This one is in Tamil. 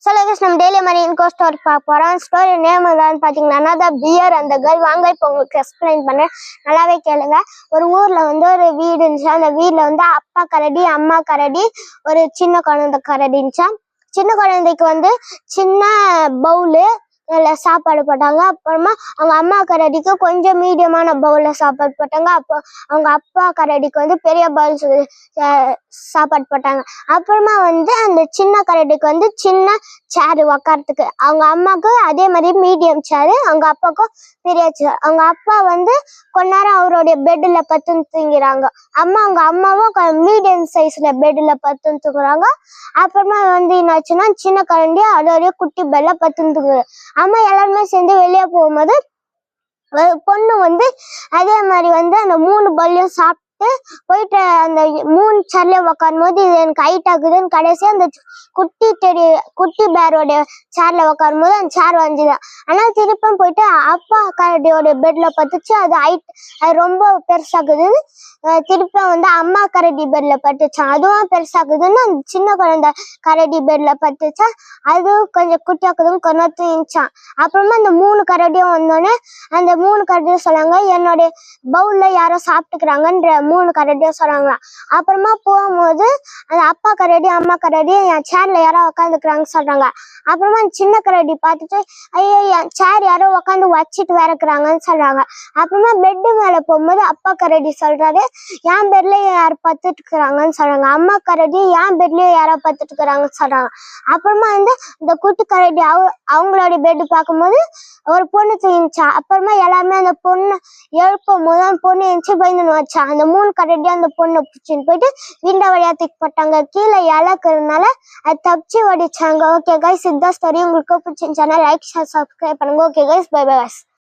சொல்ல நம்ம டெய்லி மாதிரி இன்கோ ஸ்டோரி பார்க்க போறோம். ஸ்டோரி நேம் என்னன்னு பாத்தீங்கன்னா தான் பியர் அந்த கேர்ள். வாங்க இப்போ உங்களுக்கு எக்ஸ்பிளைன் பண்ணேன், நல்லாவே கேளுங்க. ஒரு ஊர்ல வந்து ஒரு வீடு இருந்துச்சு. அந்த வீட்டுல வந்து அப்பா கரடி அம்மா கரடி ஒரு சின்ன குழந்தை கரடி இருந்துச்சா. சின்ன குழந்தைக்கு வந்து சின்ன பவுலு சாப்பாடு போட்டாங்க. அப்புறமா அவங்க அம்மா கரடிக்கு கொஞ்சம் மீடியமான பவுல்ல சாப்பாடு போட்டாங்க. அப்போ அவங்க அப்பா கரடிக்கு வந்து பெரிய பவுல் சாப்பாடு போட்டாங்க. அப்புறமா வந்து அந்த சின்ன கரடிக்கு வந்து சின்ன சேரு உக்காரத்துக்கு, அவங்க அம்மாவுக்கு அதே மாதிரி மீடியம் சேரு, அவங்க அப்பாவுக்கும் பெரிய சேர். அவங்க அப்பா வந்து கொஞ்ச நேரம் அவருடைய பெட்ல பத்து தூங்கிறாங்க. அவங்க அம்மாவும் மீடியம் சைஸ்ல பெட்ல பத்து தூங்குறாங்க. அப்புறமா வந்து என்னாச்சுன்னா சின்ன கரண்டி அதோடைய குட்டி பெல்ல பத்து தூங்குது. அம்மா எல்லாருமே சேர்ந்து வெளியே போகும்போது பொண்ணு வந்து அதே மாதிரி வந்து அந்த 3 பல்லையும் சாப்பிட்டு போயிட்டு அந்த 3 சேர்ல உக்காரும் போது இது எனக்கு ஹைட் ஆகுதுன்னு கடைசியா அந்த குட்டி பேரோட சேர்ல உக்காரும் போது அந்த சேர் வந்துதான். ஆனா திருப்பம் போயிட்டு அப்பா கரடியோட பெட்ல பத்துச்சு. அது ரொம்ப பெருசாகுதுன்னு திருப்ப வந்து அம்மா கரடி பெட்ல பட்டுச்சான். அதுவும் பெருசாகுதுன்னு அந்த சின்ன குழந்தை கரடி பெட்ல பட்டுச்சா. அது கொஞ்சம் குட்டியாக்குதுன்னு கொஞ்சம் தூங்கிச்சான். அப்புறமா அந்த 3 கரடியும் வந்தோடனே அந்த 3 கரடியும் சொன்னாங்க, என்னுடைய பவுல்ல யாரோ சாப்பிட்டுக்கிறாங்கன்ற 3 கரடியும் சொன்னாங்களாம். அப்புறமா போகும்போது அந்த அப்பா கரடி அம்மா கரடி என் சேர்ல யாரோ உக்காந்துக்கிறாங்க சொல்றாங்க. அப்புறமா சின்ன கரடி பார்த்துட்டு ஐயோ என் சேர் யாரோ உக்காந்து வச்சிட்டு வேறக்குறாங்கன்னு சொல்றாங்க. அப்புறமா பெட்டு மேல போகும்போது அப்பா கரடி சொல்றாரு, என் பெட்லயும் யாரும் பத்துட்டு இருக்கிறாங்கன்னு சொல்றாங்க. அம்மா கரடி என் பெட்லயும் யாரோ பத்துட்டு இருக்கிறாங்கன்னு சொல்றாங்க. அப்புறமா வந்து இந்த கூட்டு கரடி அவங்களோட பெட்டு பார்க்கும்போது ஒரு பொண்ணு தூங்கிச்சா. அப்புறமா எல்லாருமே அந்த பொண்ணு எழுப்பும் போது அந்த பொண்ணு எழுந்துச்சு பயந்துன்னு வச்சா. அந்த 3 கரடி அந்த பொண்ணை பிடிச்சின்னு போயிட்டு விண்ட வழியா தூக்கி போட்டாங்க. கீழே இழக்கிறதுனால அது தப்பிச்சு ஓடிச்சாங்க. ஓகே கைஸ், இதுதான் ஸ்டோரி. உங்களுக்கு பிடிச்சிருந்துச்சுன்னா லைக் ஷேர் சப்ஸ்கிரைப் பண்ணுங்க. Okay guys, bye bye guys.